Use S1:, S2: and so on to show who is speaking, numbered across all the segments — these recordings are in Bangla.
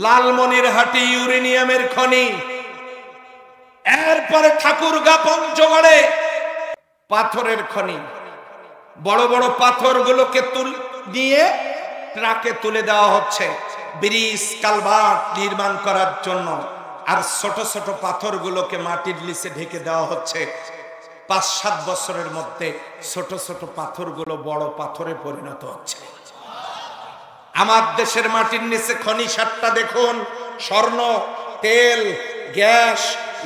S1: লালমনিরহাটে ইউরেনিয়ামের খনি, এরপরে ঠাকুরগাঁ পঞ্চগড়ে পাথরের খনি। বড় বড় পাথরগুলোকে নিয়ে ট্রাকে তুলে দেওয়া হচ্ছে ব্রিজ কালভার্ট নির্মাণ করার জন্য, আর ছোট ছোট পাথরগুলোকে মাটির নিচে ঢেকে দেওয়া হচ্ছে। ৫-৭ বছরের মধ্যে ছোট ছোট পাথরগুলো বড় পাথরে পরিণত হচ্ছে। আমার দেশের মাটির নিচে খনি ৭টা দেখুন, স্বর্ণ, তেল, গ্যাস,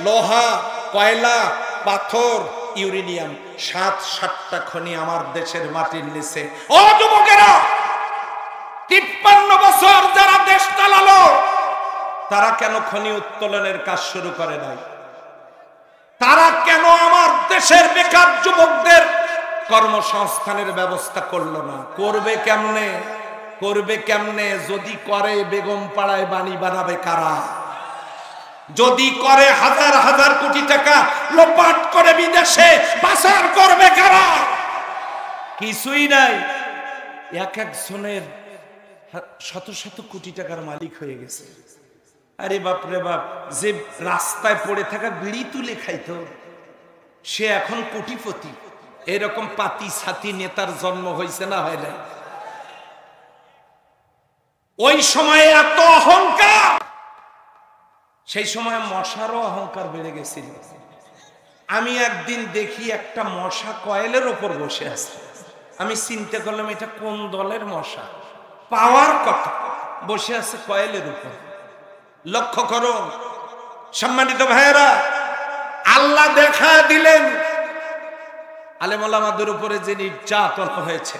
S1: লোহা, কয়লা, পাথর, ইউরেনিয়াম, ৭টা খনি আমার দেশের মাটির নিচে। ও যুবকেরা, ৫৩ বছর যারা দেশ চালালো তারা কেন খনি উত্তোলনের কাজ শুরু করে নাই? তারা কেন আমার দেশের বেকার যুবকদের কর্মসংস্থানের ব্যবস্থা করলো না? করবে কেমনে? করবে কেমনে? যদি করে বেগম পাড়ায় বাণী বানাবে কারা? যদি করে হাজার হাজার কোটি টাকা লোপাট করে বিদেশে পাচার করবে কারা? কিছুই নাই। এক একজনের শত শত কোটি টাকার মালিক হয়ে গেছে। আরে বাপ রে বাপ, যে রাস্তায় পড়ে থাকা বিড়ি তুলে খাইতো সে এখন কোটিপতি। এরকম পাতি ছাতি নেতার জন্ম হয়েছে না হয় না? ওই সময়ে এত অহংকার, সেই সময় মশারও অহংকার বেড়ে গেছিল। আমি একদিন দেখি একটা মশা কয়েলের ওপর বসে আছে। আমি চিন্তা করলাম এটা কোন দলের মশা? পাওয়ার কথা, বসে আছে কয়েলের উপর। লক্ষ্য করুন সম্মানিত ভাইয়েরা, আল্লাহ দেখা দিলেন আলেম ওলামাদের উপরে যে নির্যাতন হয়েছে।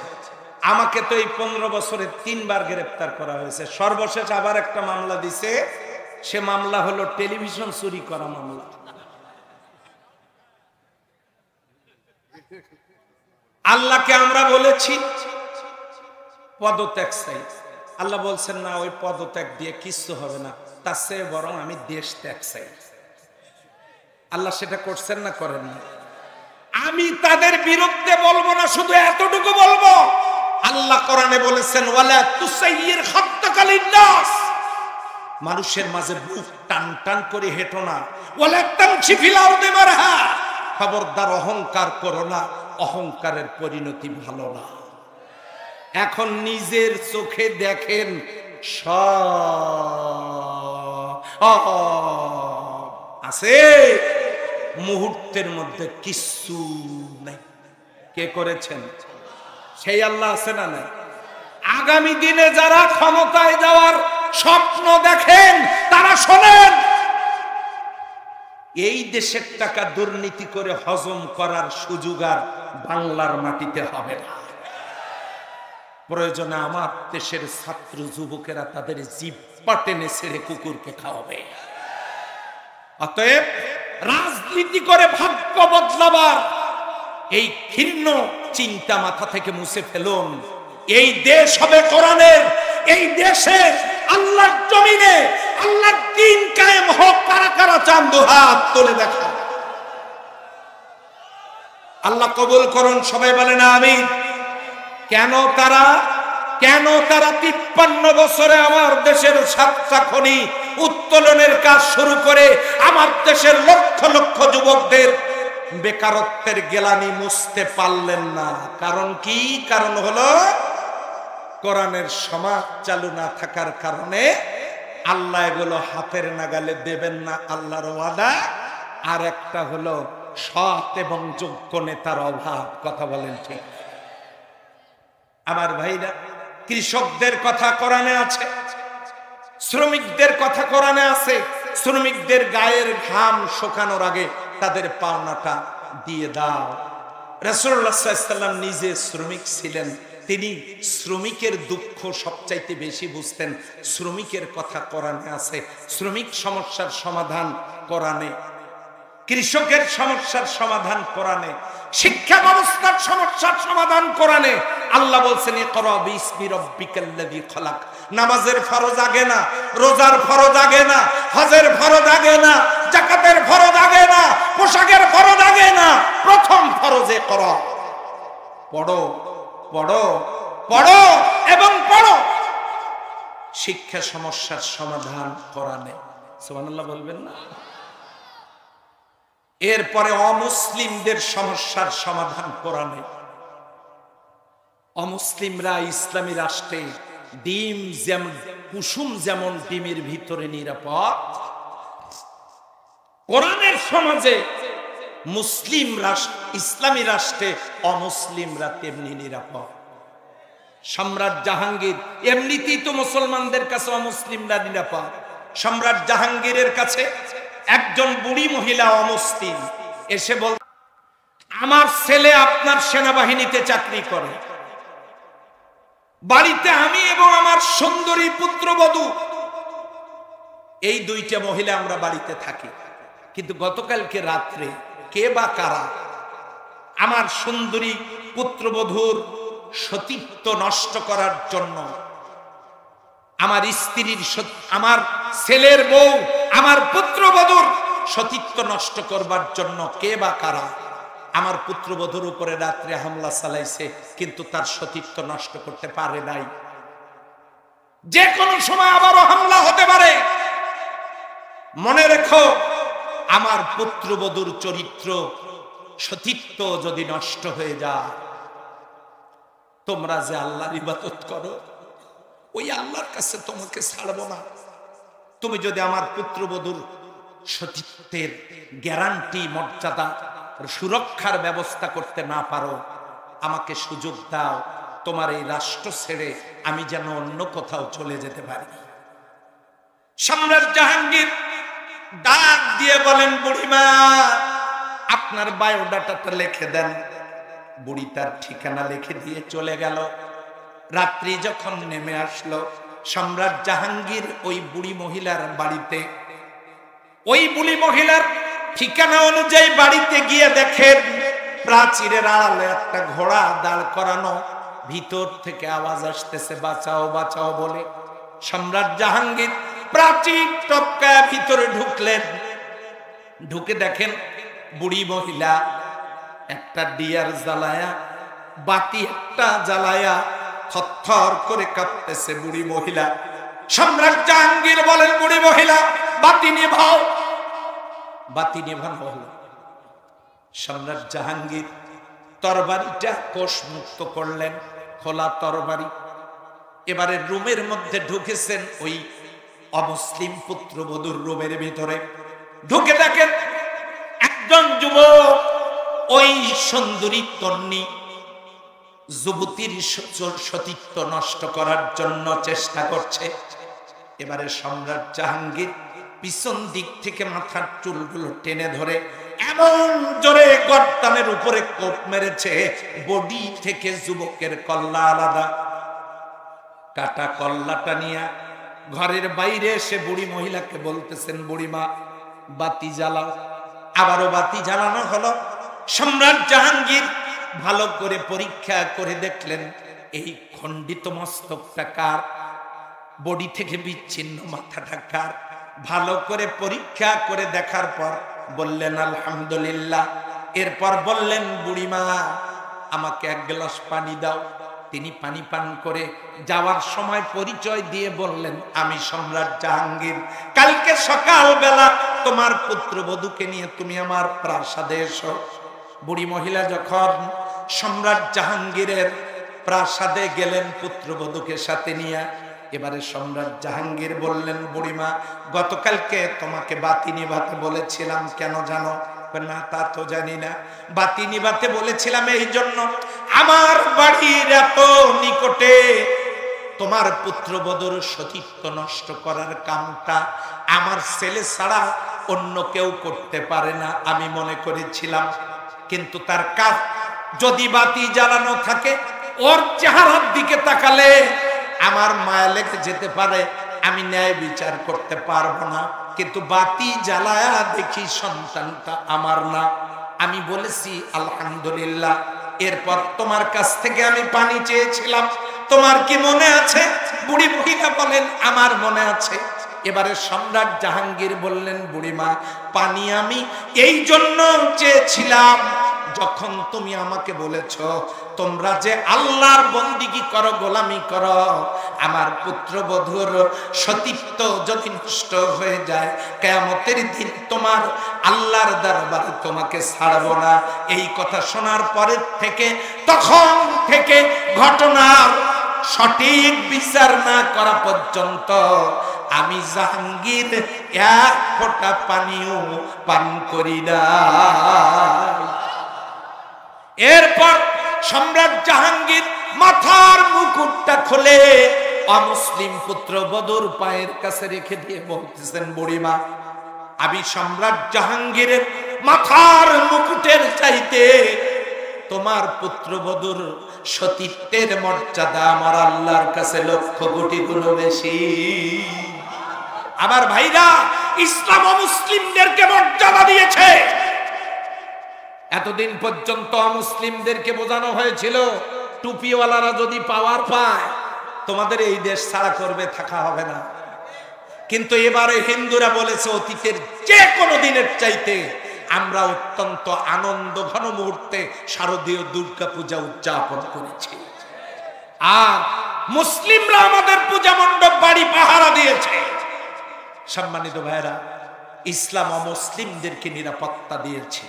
S1: আমাকে তো এই 15 বছরে 3 বার গ্রেফতার করা হয়েছে। সর্বশেষ আবার একটা মামলা দিছে, সে মামলা হলো টেলিভিশন চুরি করা মামলা। আল্লাহকে আমরা বলেছি পদত্যাগ চাই, আল্লাহ বলছেন না, ওই পদত্যাগ দিয়ে কিচ্ছু হবে না, তার চেয়ে বরং আমি দেশ ত্যাগ চাই। আল্লাহ সেটা করছেন না করেন না? আমি তাদের বিরুদ্ধে বলবো না, শুধু এতটুকু বলবো, আল্লাহ কোরআনে বলেছেন ওয়ালা তুসাইয়ির খাত্তাকা লিন-নাস, মানুষের মাঝে বুক টান টান করে হেঁটো না। ওয়ালা তামশি ফিল আরদি মারহা, খবরদার অহংকার করো না, অহংকারের পরিণতি ভালো না। এখন নিজের চোখে দেখেন সব আছে, মুহূর্তের মধ্যে কিছু নাই। কে করেছেন? সেই আল্লাহ আছে না নাই? আগামী দিনে যারা ক্ষমতায় যাওয়ার স্বপ্ন দেখেন তারা শোনেন, এই দেশের টাকা দুর্নীতি করে হজম করার সুযোগ আর বাংলার মাটিতে হবে না। প্রয়োজনে আমার দেশের ছাত্র যুবকেরা তাদের জিহ্বা টেনে ছেড়ে কুকুরকে খাওয়াবে। অতএব রাজনীতি করে ভাগ্য বদলাবার এই ঘৃণ্য চিন্তা মাথা থেকে মুছে ফেলুন। এই দেশ হবে কোরআনের, এই দেশে আল্লাহর জমিনে আল্লাহর দ্বীন কায়েম হোক। কারা কারা চান দুহাত তুলে দেখা? আল্লাহ কবুল করুন, সবাই বলেন আমিন। কেন তারা 53 বছরে আমার দেশের 7টা খনি উত্তোলনের কাজ শুরু করে আমার দেশের লক্ষ লক্ষ যুবকদের বেকারত্বের গেলানি মুছতে পারলেন না? কারণ কি? কারণ হলো কোরআনের সমাজ চালু না থাকার কারণে। আল্লাহ এগুলো হাতের নাগালে দেবেন না, আল্লাহর ওয়াদা। আর একটা হলো সৎ এবং যোগ্য নেতার অভাব। কথা বলেন ঠিক? আমার ভাইরা, কৃষকদের কথা কোরআনে আছে, শ্রমিকদের কথা কোরআনে আছে। শ্রমিকদের গায়ের ঘাম শুকানোর আগে তাদের পাওনাটা দিয়ে দাও। রাসূলুল্লাহ সাল্লাল্লাহু আলাইহি ওয়াসাল্লাম নিজে শ্রমিক ছিলেন, তিনি শ্রমিকের দুঃখ সবচাইতে বেশি বুঝতেন। শ্রমিকের কথা কোরআনে আছে, শ্রমিক সমস্যার সমাধান কোরআনে, কৃষকের সমস্যার সমাধান কোরআনে, শিক্ষা ব্যবস্থার সমস্যার সমাধান কোরআনে। আল্লাহ বলছেন ইকরা বিসমি রাব্বিকাল্লাযী খলাক। নামাজের ফরজ আগে না, রোজার ফরজ আগে না, হজের ফরজ আগে না, যাকাতের ফরজ আগে না, পোশাকের ফরজ আগে না, প্রথম ফরজে ইকরা। পড়ো পড়ো পড়ো এবং পড়ো। শিক্ষা সমস্যার সমাধান কোরআনে, সুবহানাল্লাহ বলবেন না? এরপরে অমুসলিমদের সমস্যার সমাধান কোরআনে। অমুসলিমরা ইসলামী রাষ্ট্রে ডিম যেমন কুসুম যেমন ডিমের ভিতরে নিরাপদ, কোরআনের সমাজে মুসলিম রাষ্ট্র ইসলামী রাষ্ট্রে অমুসলিমরা তেমনি নিরাপদ। সম্রাট জাহাঙ্গীর এমনিতেই তো মুসলমানদের কাছে অমুসলিমরা নিরাপদ। সম্রাট জাহাঙ্গীরের কাছে একজন বুড়ি মহিলা অমুসলিম এসে বল, আমার ছেলে আপনার সেনাবাহিনীতে চাকরি করে, বাড়িতে আমি এবং আমার সুন্দরী পুত্রবধূ এই দুইটা মহিলা আমরা বাড়িতে থাকি, কিন্তু গতকালকে রাত্রে কে বা কারা আমার সুন্দরী পুত্রবধূর সতীত্ব নষ্ট করার জন্য, আমার স্ত্রীর আমার ছেলের বউ আমার পুত্রবধূর সতীত্ব নষ্ট করবার জন্য কে বা কারা আমার পুত্রবধূর উপরে রাত্রে হামলা চালাইছে, কিন্তু তার সতীত্ব নষ্ট করতে পারে নাই। যে কোনো সময় আবারও হামলা হতে পারে। মনে রেখো, আমার পুত্রবধূর চরিত্র সতীত্ব যদি নষ্ট হয়ে যায়, তোমরা যে আল্লাহর ইবাদত করো ওই আল্লাহর কাছে তোমাকে ছাড়বো না। তুমি যদি আমার পুত্রবধূর সতীত্বের গ্যারান্টি, মর্যাদা, সুরক্ষার ব্যবস্থা করতে না পারো, আমাকে সুযোগ দাও, তোমার এই রাষ্ট্র ছেড়ে আমি যেন অন্য কোথাও চলে যেতে পারি। সম্রাট জাহাঙ্গীর ডাক দিয়ে বলেন, বুড়িমা আপনার বায়োডাটাটা লিখে দেন। বুড়ি তার ঠিকানা লিখে দিয়ে চলে গেল। রাত্রি যখন নেমে আসলো, সম্রাট জাহাঙ্গীর ওই বুড়ি মহিলার বাড়িতে, ওই বুড়ি মহিলার ঠিকানা অনুযায়ী বাড়িতে গিয়ে দেখেন প্রাচীরের আড়ালে একটা ঘোড়া দাঁড় করানো, ভিতর থেকে আওয়াজ আসতেছে বাঁচাও বাঁচাও বলে। সম্রাট জাহাঙ্গীর প্রাচীর টপকায় ভিতরে ঢুকলেন। ঢুকে দেখেন বুড়ি মহিলা একটা ডিয়ার জ্বালায়া, বাতি একটা জ্বালায়া থরথর করে কাঁপতেছে বুড়ি মহিলা। সম্রাট জাহাঙ্গীর বলেন, বুড়ি মহিলা বাতি নিভাও। বাতি নিভানো হলো। সম্রাট জাহাঙ্গীর তরবারিটা কোষ মুক্ত করলেন, খোলা তরবারি। এবারে রুমের মধ্যে ঢুকেছেন, ওই অমুসলিম পুত্রবধূর রুমের ভিতরে ঢুকে দেখেন একজন যুবক ওই সুন্দরী তন্নি যুবতীর সতীত্ব নষ্ট করার জন্য চেষ্টা করছে। এবারে সম্রাট জাহাঙ্গীর পিছন দিক থেকে মাথার চুলগুলো টেনে ধরে এমন জোরে গর্দানের উপরে কোপ মেরেছে, বডি থেকে যুবকের কল্লা আলাদা। কাটা কল্লাটা নিয়ে ঘরের বাইরে এসে বুড়ি মহিলাকে বলতেছেন, বুড়িমা বাতি জ্বালাও। আবারও বাতি জ্বালানো হলো। সম্রাট জাহাঙ্গীর ভালো করে পরীক্ষা করে দেখলেন এই খণ্ডিত মস্তকটা কার, বডি থেকে বিচ্ছিন্ন মাথাটা কার। ভালো করে পরীক্ষা করে দেখার পর বললেন আলহামদুলিল্লাহ। এরপর বললেন, বুড়িমা আমাকে এক গ্লাস পানি দাও। তিনি পানি পান করে যাওয়ার সময় পরিচয় দিয়ে বললেন, আমি সম্রাট জাহাঙ্গীর, কালকে সকালবেলা তোমার পুত্রবধূকে নিয়ে তুমি আমার প্রাসাদে এসো। বুড়ি মহিলা যখন সম্রাট জাহাঙ্গীরের প্রাসাদে গেলেন পুত্রবধূকে সাথে নিয়ে, এবারে সম্রাট জাহাঙ্গীর বললেন, বুড়িমা গতকালকে তোমাকে বাতি নিভাতে বলেছিলাম, কেন জানো? না তা তো জানি না। বাতি নিভাতে বলেছিলাম এই জন্য, আমার বাড়ির এত নিকটে তোমার পুত্রবধূর সতীত্ব নষ্ট করার কামটা আমার ছেলে ছাড়া অন্য কেউ করতে পারে না আমি মনে করেছিলাম। কিন্তু তার কাজ যদি বাতি জ্বালানো থাকে, ওর চেহারার দিকে তাকালে আমার মায়া লেগে যেতে পারে, আমি ন্যায় বিচার করতে পারবো না। কিন্তু বাতি জ্বালায়া দেখি সন্তানটা আমার না। আমি বলেছি আলহামদুলিল্লাহ। এরপর তোমার কাছ থেকে আমি পানি চেয়েছিলাম, তোমার কি মনে আছে? বুড়ি মহিলা বলেন, আমার মনে আছে। এবারে সম্রাট জাহাঙ্গীর বললেন, বুড়িমা পানি আমি এই জন্য চেয়েছিলাম যখন তুমি আমাকে বলেছো তোমরা যে আল্লাহর বন্দিগি করো, গোলামি করো, আমার পুত্রবধূর সতীত্ব যদি নষ্ট হয়ে যায় কিয়ামতের দিন তোমার আল্লাহর দরবারে তোমাকে ছাড়বো না। এই কথা শোনার পরের থেকে, তখন থেকে ঘটনার সঠিক বিচার না করা পর্যন্ত আমি জাহাঙ্গীর এক ফোঁটা পানিও পান করি না। এরপর সম্রাট জাহাঙ্গীর মাথার মুকুটটা খুলে অমুসলিম পুত্রবধূর পায়ের কাছে রেখে দিয়ে বলতেছেন, বুড়িমা, আমি সম্রাট জাহাঙ্গীরের মাথার মুকুটের চাইতে তোমার পুত্রবধূর সতীত্বের মর্যাদা আমার আল্লাহর কাছে লক্ষ কোটি গুণ বেশি। আমার ভাইরা, ইসলাম অমুসলিমদেরকে মর্যাদা দিয়েছে। এতদিন পর্যন্ত অমুসলিমদেরকে বোঝানো হয়েছিল টুপিওয়ালারা যদি পাওয়ার পায় তোমাদের এই দেশ ছাড়া করবে, থাকা হবে না। কিন্তু এবারে হিন্দুরা বলেছে অতীতের যে কোনো দিনের চাইতে আমরা অত্যন্ত আনন্দ ঘন মুহূর্তে শারদীয় দুর্গা পূজা উদযাপন করেছি। আর মুসলিমরা আমাদের পূজা মণ্ডপ বাড়ি পাহারা দিয়েছে। সম্মানিত ভাইরা, ইসলাম অমুসলিমদেরকে নিরাপত্তা দিয়েছে,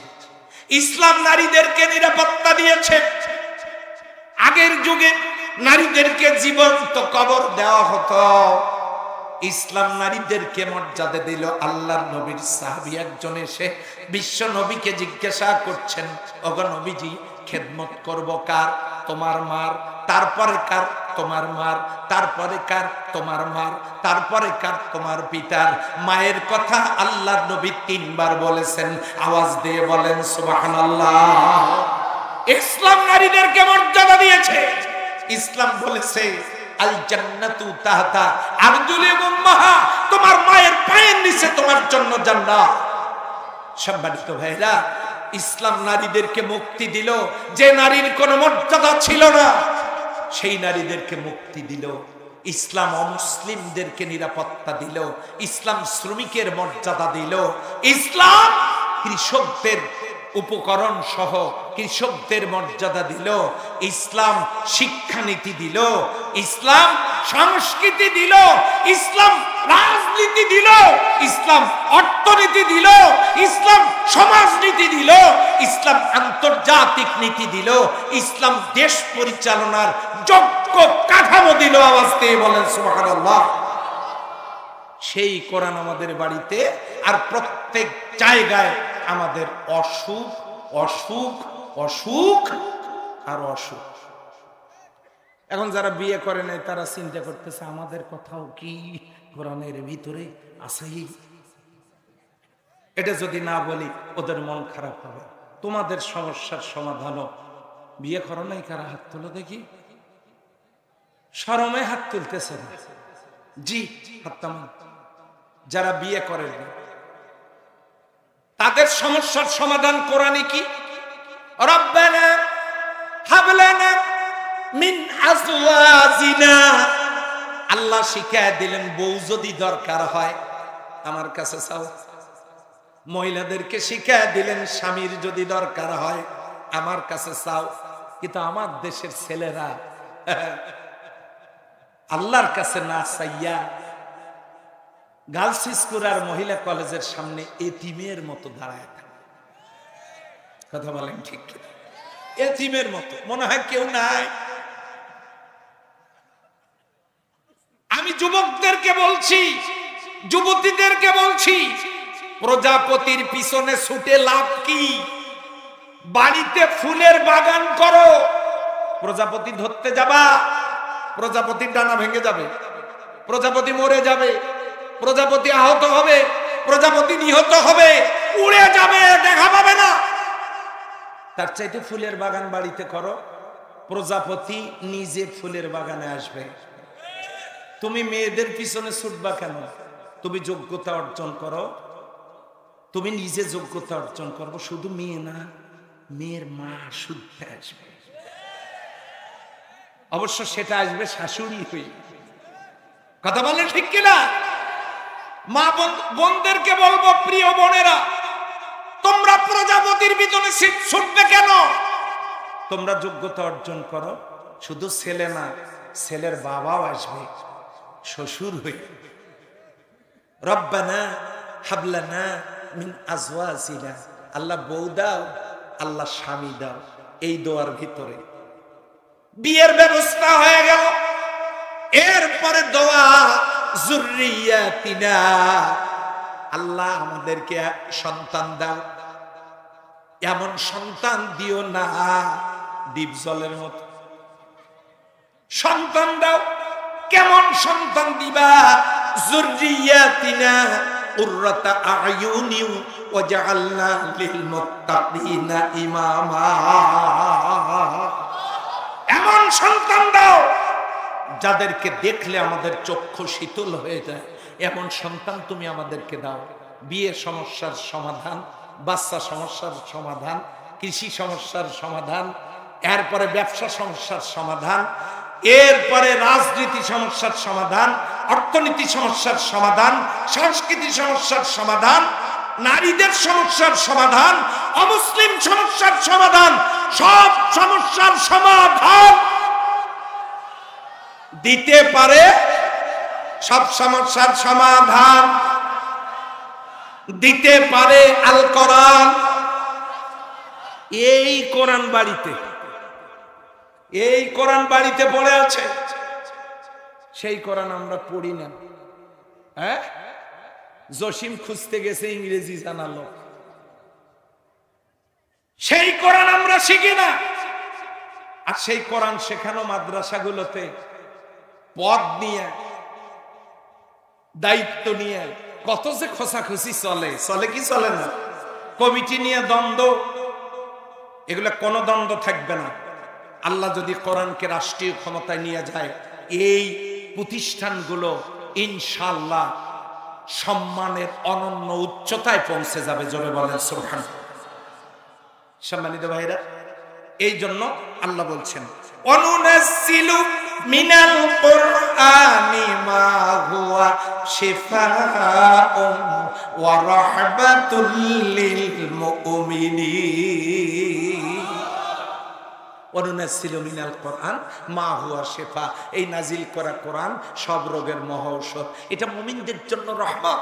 S1: ইসলাম নারীদেরকে নিরাপত্তা দিয়েছে। আগের যুগে নারীদেরকে জীবন্ত কবর দেওয়া হতো, ইসলাম নারীদেরকে মর্যাদা দিল। আল্লাহর নবীর সাহাবী একজন এসে বিশ্ব নবীকে জিজ্ঞাসা করছেন, ওগো নবীজি, খেদমত করব কার? তোমার মার। তারপরে কার? তোমার মার। তারপরে কার? তোমার মার। তারপরে কার? তোমার পিতার। মায়ের কথা আল্লাহর নবী 3 বার বলেছেন। আওয়াজ দিয়ে বলেন সুবহানাল্লাহ। ইসলাম নারীদেরকে মর্যাদা দিয়েছে। ইসলাম বলেছে আল জান্নাতু তাহতা আরজুলি উম্মাহা, তোমার মায়ের পায়ের নিচে তোমার জন্য জান্নাত। সম্মানিত ভাইরা, ইসলাম নারীদেরকে মুক্তি দিল। যে নারীর কোনো মর্যাদা ছিল না সেই নারীদেরকে মুক্তি দিল। ইসলাম অমুসলিমদেরকে নিরাপত্তা দিল। ইসলাম শ্রমিকের মর্যাদা দিল। ইসলাম কৃষকদের উপকরণ সহ কৃষকদের মর্যাদা দিল। ইসলাম শিক্ষানীতি দিল। ইসলাম সংস্কৃতি দিল। ইসলাম রাজনীতি দিল। ইসলাম অর্থনীতি দিল। ইসলাম সমাজনীতি দিল। ইসলাম আন্তর্জাতিক নীতি দিল। ইসলাম দেশ পরিচালনার যোগ্য কাঠামো দিল। আওয়াজ দিয়ে বলেন সুবহানাল্লাহ। সেই কোরআন আমাদের বাড়িতে আর প্রত্যেক জায়গায় আমাদের অসুখ অসুখ অসুখ আর অসুখ। এখন যারা বিয়ে করে নাই তারা চিন্তা করতেছে আমাদের কথাও কি কোরআনের ভিতরে আছে? এটা যদি না বলি ওদের মন খারাপ হবে। তোমাদের সমস্যার সমাধানও বিয়ে করো নাই কারা? হাত তোলো দেখি। শরমে হাত তুলতেছে না। জি, হাত। যারা বিয়ে করেন তাদের সমস্যার সমাধান কোরআনে কি? রব্বানা হাবলানা মিন আজওয়াজিনা। আল্লাহ শিখায় দিলেন বউ যদি দরকার হয় আমার কাছে চাও। মহিলাদেরকে শিখায় দিলেন স্বামীর যদি দরকার হয় আমার কাছে চাও। কিন্তু আমার দেশের ছেলেরা আল্লাহর কাছে না চাইয়া গার্লস স্কুল আর মহিলা কলেজের সামনে এতিমের মতো দাঁড়ায় থাকে। কথা বলেন ঠিক? এতিমের মতো, মনে হয় কেউ নাই। আমি যুবকদেরকে বলছি, যুবতীদেরকে বলছি, প্রজাপতির পিছনে ছুটে লাভ কি? বাড়িতে ফুলের বাগান করো। প্রজাপতি ধরতে যাবা, প্রজাপতির ডানা ভেঙে যাবে, প্রজাপতি মরে যাবে, প্রজাপতি আহত হবে, প্রজাপতি নিহত হবে, উড়ে যাবে, দেখা পাবে না। তার চাইতে ফুলের বাগান বাড়িতে করো, প্রজাপতি নিজে ফুলের বাগানে আসবে। তুমি মেয়েদের পিছনে ছুটবা কেন? তুমি যোগ্যতা অর্জন করো, তুমি নিজে যোগ্যতা অর্জন করবো। শুধু মেয়ে না, মেয়ের মা শুদ্ধ আসবে। অবশ্য সেটা আসবে শাশুড়ি হয়ে। কথা বলেন ঠিক কিনা? মা বোনদেরকে বলবো, প্রিয় বোনেরা, তোমরা প্রজাপতির ভিতরে শীত ছুটবে কেন? তোমরা যোগ্যতা অর্জন করো। শুধু ছেলে না, ছেলের বাবাও আসবে শ্বশুর হয়ে। রব্বানা হাবলানা মিন আজওয়াজিনা, আল্লাহ বউ দাও, আল্লাহ স্বামী দাও। এই দোয়ার ভিতরে বিয়ের ব্যবস্থা হয়ে গেল। এরপরে দোয়া যুররিয়াতিনা, আল্লাহ আমাদেরকে সন্তান দাও। এমন সন্তান দিও না ডিপ জলের মতো। সন্তান দাও, কেমন সন্তান দিবা? যুররিয়াতিনা কুররাতা আয়ুনি ওয়াজআলনা লিল মুত্তাকিনা ইমামা। এমন সন্তান দাও যাদেরকে দেখলে আমাদের চক্ষু শীতল হয়ে যায়। এমন সন্তান তুমি আমাদেরকে দাও। বিয়ে সমস্যার সমাধান, বাচ্চা সমস্যার সমাধান, কৃষি সমস্যার সমাধান, এরপরে ব্যবসা সমস্যার সমাধান, এরপরে রাজনীতি সমস্যার সমাধান, অর্থনীতি সমস্যার সমাধান, সংস্কৃতি সমস্যার সমাধান, নারীদের সমস্যার সমাধান, অমুসলিম সমস্যার সমাধান, সব সমস্যার সমাধান দিতে পারে। সব সমস্যার সমাধান দিতে পারে আল কোরআন। এই কোরআন বাড়িতে, এই কোরআন বাড়িতে পড়ে আছে। সেই কোরআন আমরা পড়ি না। হ্যাঁ, জসিম খুঁজতে গেছে, ইংরেজি জানালো। সেই কোরআন আমরা শিখি না। আর সেই কোরআন শেখানো মাদ্রাসাগুলোতে পদ নিয়ে, দায়িত্ব নিয়ে কত যে খোঁচাখুচি চলে। চলে কি চলে না? কমিটি নিয়ে দ্বন্দ্ব, এগুলো কোনো দ্বন্দ্ব থাকবে না। আল্লাহ যদি কোরআনকে রাষ্ট্রীয় ক্ষমতায় নিয়ে যায়, এই প্রতিষ্ঠানগুলো ইনশাআল্লাহ সম্মানের অনন্য উচ্চতায় পৌঁছে যাবে। জোরে বলেন সুবহানাল্লাহ। সম্মানিত ভাইরা, এই জন্য আল্লাহ বলছেন অনুনাজ্জিলু মিনাল কুরআনি মা হুয়া শিফাউন ওয়া রাহমাতুল লিল মুমিনিন। অনুনাজ্জিলু মিনাল কুরআন মা হুয়া শিফা, এই নাজিল করা কোরআন সব রোগের মহৌষধ। এটা মুমিনদের জন্য রহমত।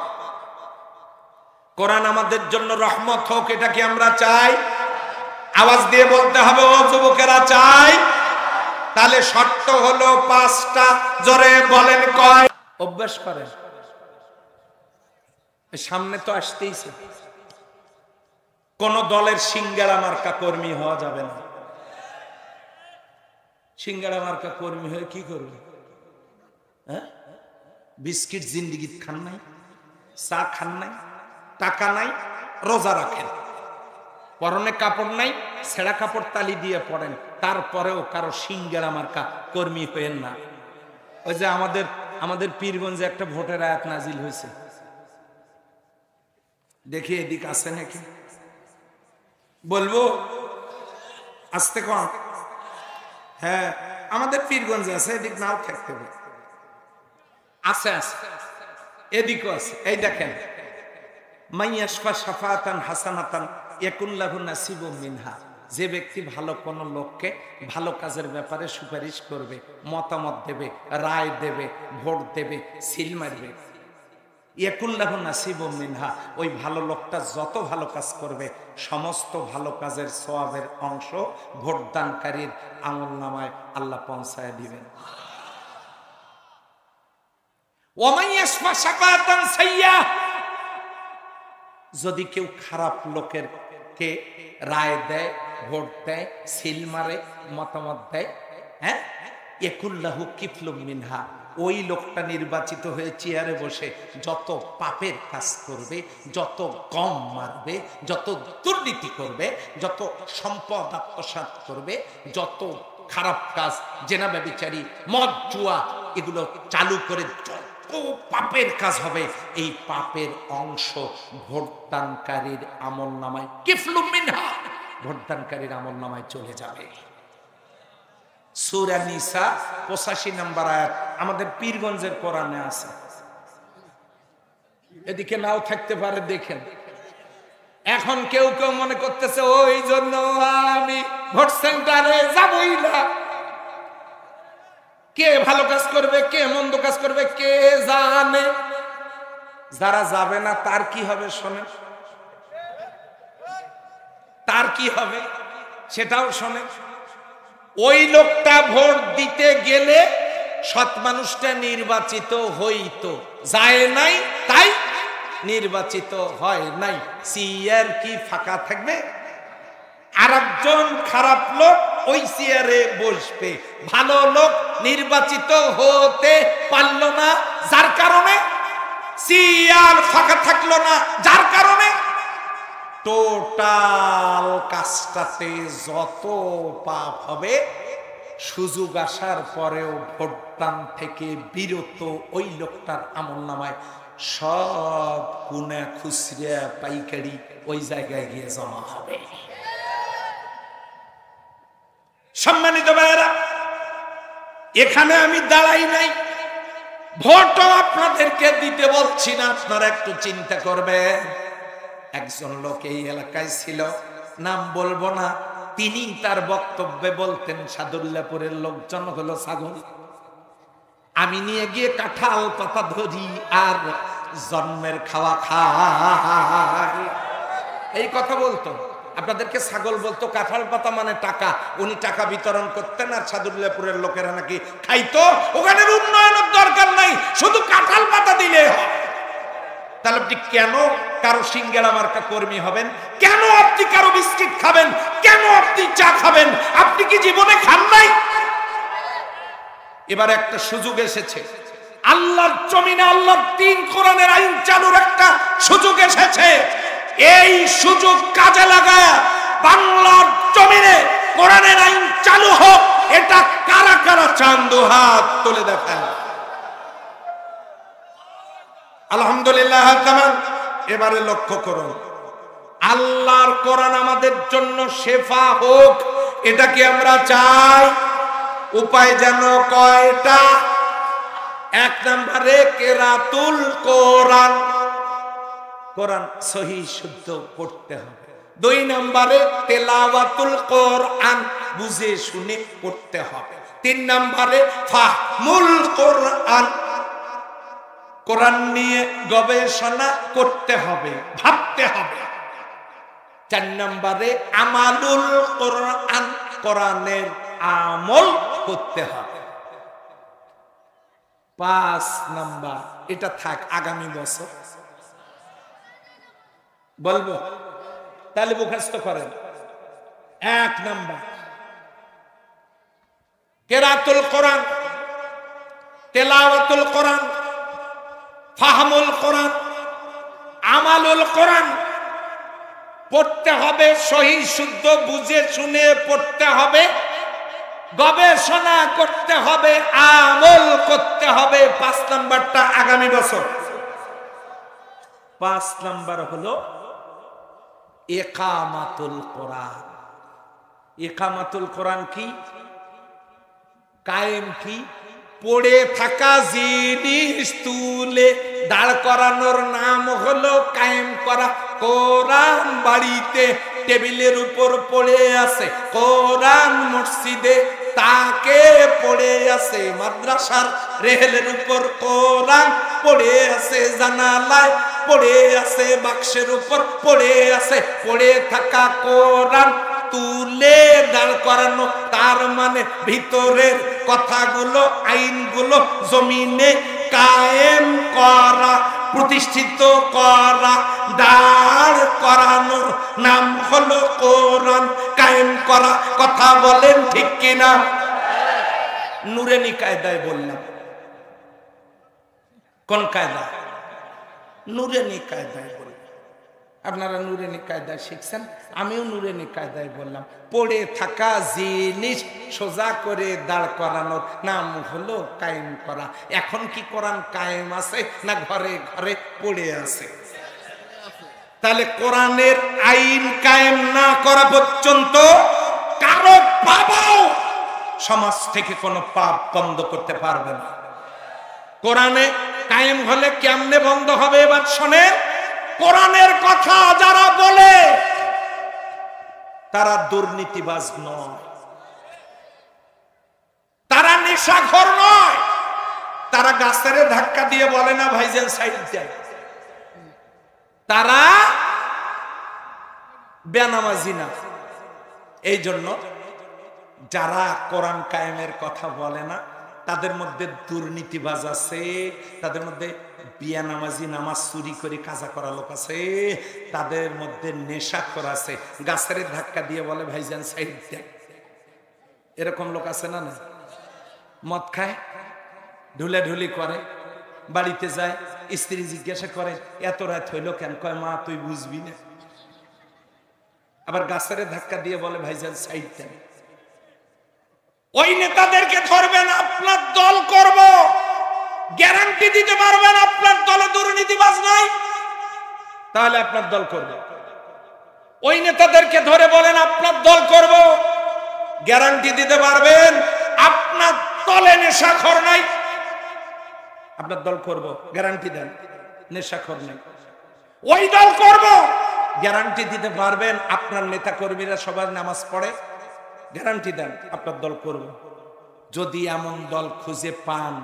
S1: কোরআন আমাদের জন্য রহমত হোক, এটা কি আমরা চাই? আওয়াজ দিয়ে বলতে হবে, ও যুবকেরা চাই। তাহলে শর্ত হলো 5টা। জোরে বলেন কয়? অভ্যাস করেন। সামনে তো আসতেইছে। কোন দলের সিঙ্গারা মার্কা কর্মী হওয়া যাবে না। সিঙ্গারা মার্কা কর্মী হয়ে কি করবে? হ্যাঁ, বিস্কিট জিন্দিগি খান নাই, চা খান নাই, টাকা নাই, রোজা রাখেন, পরনে কাপড় নাই, ছেঁড়া কাপড় তালি দিয়ে পড়েন, তারপরেও কারো সিঙ্গারা মার্কা কর্মী হয়েন না। ওই যে আমাদের পীরগঞ্জে একটা ভোটের আয়াত নাজিল হয়েছে, দেখি এদিক আছে নাকি, বলবো আসতে কম। হ্যাঁ, আমাদের পীরগঞ্জে আছে, এদিক নাও থাকতে হবে। আছে আছে, এদিকও আছে। এই দেখেন, মাইয়াশফা শাফাতান হাসানাতান ইয়াকুন লাহু নাসিবুম মিনহা। যে ব্যক্তি ভালো কোনো লোককে ভালো কাজের ব্যাপারে সুপারিশ করবে, মতামত দেবে, রায় দেবে, ভোট দেবে, সিল মারবে, ইয়াকুন লাহু নাসিবুম মিনহা, ওই ভালো লোকটা যত ভালো কাজ করবে সমস্ত ভালো কাজের সওয়াবের অংশ ভোটদানকারীর আমলনামায় আল্লাহ পৌঁছায় দিবেন। ওয়া মাইয়াশফা শাফাতান সাইয়্যা, যদি কেউ খারাপ লোকের কে রায় দেয়, ভোট দেয়, সিল মারে, মতামত দেয়, হ্যাঁ, ইয়াকুল্লাহু কিফলুম মিনহা, ওই লোকটা নির্বাচিত হয়ে চেয়ারে বসে যত পাপের কাজ করবে, যত গম মারবে, যত দুর্নীতি করবে, যত সম্পদ আত্মসাৎ করবে, যত খারাপ কাজ, জেনা ব্যভিচারী, মদ জুয়া এগুলো চালু করে পাপের কাজ হবে, এই পাপের অংশ ভোটদানকারীর আমলনামায় কিফলুম মিনহা, ভোটদানকারীর আমলনামায় চলে যাবে। সূরা নিসা 85 নম্বর আয়াত আমাদের পীরগঞ্জের কোরআনে আছে। এদিকে নাও থাকতে পারে, দেখেন এখন কেউ কেউ মনে করতেছে ওই জন্য আমি ভোট সেন্টারে যাবই না। কে ভালো কাজ করবে কে মন্দ কাজ করবে কে জানে। যারা যাবে না তার কি হবে শোনেন, তার কি হবে সেটাও শোনেন। ওই লোকটা ভোট দিতে গেলে সৎ মানুষটা নির্বাচিত হইতো, যায় নাই তাই নির্বাচিত হয় নাই। চেয়ার কি ফাঁকা থাকবে? আর একজন খারাপ লোক ওই চেয়ারে বসবে। ভালো লোক নির্বাচিত হতে পারল না, যার কারণে চেয়ার ফাঁকা থাকলো না, যার কারণে টোটাল কাজটাতে যত পাপ হবে সুযোগ আসার পরেও ভোটদান থেকে বিরত ওই লোকটার আমলনামায় সব গুনাহ খুচরা পাইকারি ওই জায়গায় গিয়ে জমা হবে। সম্মানিত ভাইয়েরা, এখানে আমি দাঁড়াই নাই, ভোটও আপনাদেরকে দিতে বলছি না, আপনারা একটু চিন্তা করবেন। একজন লোক এই এলাকায় ছিল, নাম বলবো না, তিনি তার বক্তব্যে বলতেন সাদুল্লাপুরের লোকজন হলো ছাগল, আমি নিয়ে গিয়ে কাঁঠাল পাতা ধরি আর জন্মের খাওয়া খাই, এই কথা বলতো। আপনাদেরকে ছাগল বলতো, কাঁঠাল পাতা মানে টাকা, উনি টাকা বিতরণ করতেন আর সাদুল্লাপুরের লোকেরা নাকি খাইতো। ওখানে উন্নয়নের দরকার নাই, শুধু কাঁঠাল পাতা দিলে হয়। তাহলে আপনি কেন কারো সিঙ্গারা মার্কা কর্মী হবেন? কেন আপনি কারো বিস্কিট খাবেন? কেন আপনি চা খাবেন? আপনি কি জীবনে খান নাই? এবার একটা সুযোগ এসেছে, আল্লাহর জমিনে আল্লাহর দ্বীন কোরআনের আইন চালুর একটা সুযোগ এসেছে। এই সুযোগ কাজে লাগায় বাংলার জমিনে কোরআনের আইন চালু হোক, এটা কারা কারা চান? দুহাত তুলে দেখান। আলহামদুলিল্লাহ। এবারে লক্ষ্য করুন, আল্লাহর কোরআন আমাদের জন্য শেফা হোক, এটা কি আমরা চাই? উপায় যেন কয়টা? এক নম্বরে কেরাতুল কোরআন, কোরআন সহি শুদ্ধ পড়তে হবে। দুই নম্বরে তেলাওয়াতুল কোরআন, বুঝে শুনে পড়তে হবে। তিন নম্বরে ফাহমুল কোরআন, কোরআন নিয়ে গবেষণা করতে হবে, ভাবতে হবে। চার নম্বরে আমালুল কোরআন, কোরআনের আমল করতে হবে। পাঁচ নাম্বার, এটা থাক আগামী বছর বলবো, তাহলে মুখস্থ করেন। এক নাম্বার কেরাতুল কোরআন, তেলাওয়াতুল কোরআন, ফাহমুল কোরআন, আমালুল কোরআন পড়তে হবে, সহি শুদ্ধ বুঝে শুনে পড়তে হবে, গবেষণা করতে হবে, আমল করতে হবে। পাঁচ নাম্বারটা আগামী বছর। পাঁচ নাম্বার হলো ইকামাতুল কোরআন। ইকামাতুল কোরআন কি? কায়েম কি? পড়ে থাকা জিনিস তুলে দাঁড় করানোর নাম হলো কায়েম করা। কোরআন বাড়িতে টেবিলের উপর পড়ে আছে, কোরআন মসজিদে তাকে পড়ে আছে, মাদ্রাসার রেলের উপর কোরআন পড়ে আছে, জানালায় পড়ে আছে, বাক্সের উপর পড়ে আছে। পড়ে থাকা কোরআন তুলে দাঁড় করানো, তার মানে ভিতরের কথাগুলো, আইনগুলো জমিনে কায়েম করা, প্রতিষ্ঠিত করা, দাঁড় করানোর নাম হলো কোরআন কায়েম করা। কথা বলেন ঠিক কিনা? নুরানি কায়দায় বললাম। কোন কায়দা? নুরানি কায়দায় বললাম। আপনারা নুরানি কায়দায় শিখছেন, আমিও নুরানি কায়দায় বললাম। পড়ে থাকা জিনিস সোজা করে দাঁড় করানোর নাম হলো কায়েম করা। এখন কি কোরআন কায়েম আছে না ঘরে ঘরে পড়ে আছে? তাহলে কোরআনের আইন কায়েম না করা পর্যন্ত কারো বাবাও সমাজ থেকে কোনো পাপ বন্ধ করতে পারবে না। কোরআনে কায়েম হলে কেমনে বন্ধ হবে? এবার শোনেন, কোরআনের কথা যারা বলে তারা দুর্নীতিবাজ নয়, তারা নেশাখোর নয়, তারা গাছের ধাক্কা দিয়ে বলে না ভাইজান সাইড দেয়, তারা বেনামাজি না। এই জন্য যারা কোরআন কায়েমের কথা বলে না তাদের মধ্যে দুর্নীতিবাজ আছে, তাদের মধ্যে বিয়ানামাজি নামাজ চুরি করে কাজা করা লোক আছে, তাদের মধ্যে নেশাখোর আছে, গাছের ধাক্কা দিয়ে বলে ভাইজান সাইড দেয়, এরকম লোক আছে না? না, মদ খায়, ঢুলাঢুলি করে, বাড়িতে যায়, স্ত্রী জিজ্ঞাসা করে এত রাত হইল কেন? কয় মা তুই বুঝবি না। আবার গাছের ধাক্কা দিয়ে বলে ভাইজান সাইড দেন। ওই নেতাদেরকে ধরবেন, আপনার দল করব, গ্যারান্টি দিতে পারবেন আপনার দলে দুর্নীতিবাজ নাই, তাহলে আপনার দল করবে। ওই নেতাদেরকে ধরে বলেন আপনার দল করব, গ্যারান্টি দিতে পারবেন আপনার দলে নেশাখোর নাই, আপনার দল করব, গ্যারান্টি দেন নেশাখোর নাই। ওই দল করব, গ্যারান্টি দিতে পারবেন আপনার নেতা কর্মীরা সবাই নামাজ পড়ে, গ্যারান্টি দেন আপনার দল করব। যদি এমন দল খুঁজে পান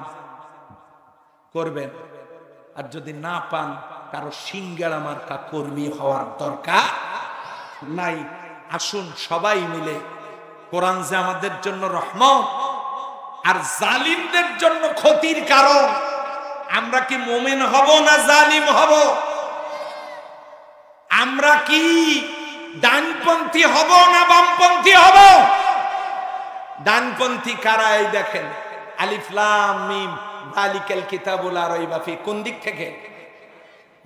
S1: করবেন, আর যদি না পান কারো সিঙ্গারা মার্কা কর্মী হওয়ার দরকার নাই। আসুন সবাই মিলে, কোরআন যে আমাদের জন্য রহমত আর জালিমদের জন্য ক্ষতির কারণ, আমরা কি মুমিন হব না জালিম হব? আমরা কি ডানপন্থী হব না বামপন্থী হব? ডানপন্থী কারা? এই দেখেন, আলিফ লাম মিম যালিকাল কিতাবু লা রাইবা ফি, কোন দিক থেকে?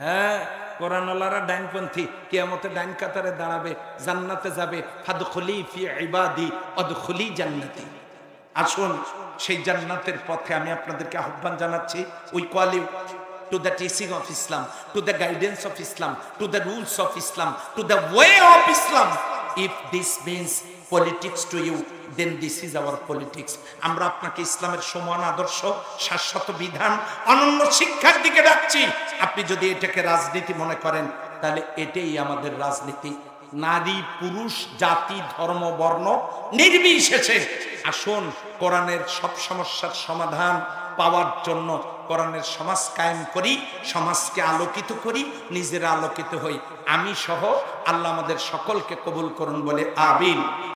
S1: হ্যাঁ, কোরআনওয়ালারা ডানপন্থী, কিয়ামতে ডান কাতারে দাঁড়াবে, জান্নাতে যাবে, ফাদখুলি ফি ইবাদি আদখুলি জান্নাতি। আসুন সেই জান্নাতের পথে আমি আপনাদেরকে আহ্বান জানাচ্ছি। We call you to the teaching of Islam, to the guidance of Islam, to the rules of Islam, to the way of Islam. If this means politics to you, then this is our politics. আমরা আপনাকে ইসলামের সমান আদর্শ, শাশ্বত বিধান, অনন্য শিক্ষার দিকে ডাকছি। আপনি যদি এটাকে রাজনীতি মনে করেন তাহলে এটাই আমাদের রাজনীতি। নারী পুরুষ জাতি ধর্ম বর্ণ নির্বিশেষে আসুন কোরআনের সব সমস্যার সমাধান পাওয়ার জন্য কোরআনের সমাজ কায়েম করি, সমাজকে আলোকিত করি, নিজেরা আলোকিত হই। আমি সহ আল্লাহ আমাদের সকলকে কবুল করুন বলে আমিন।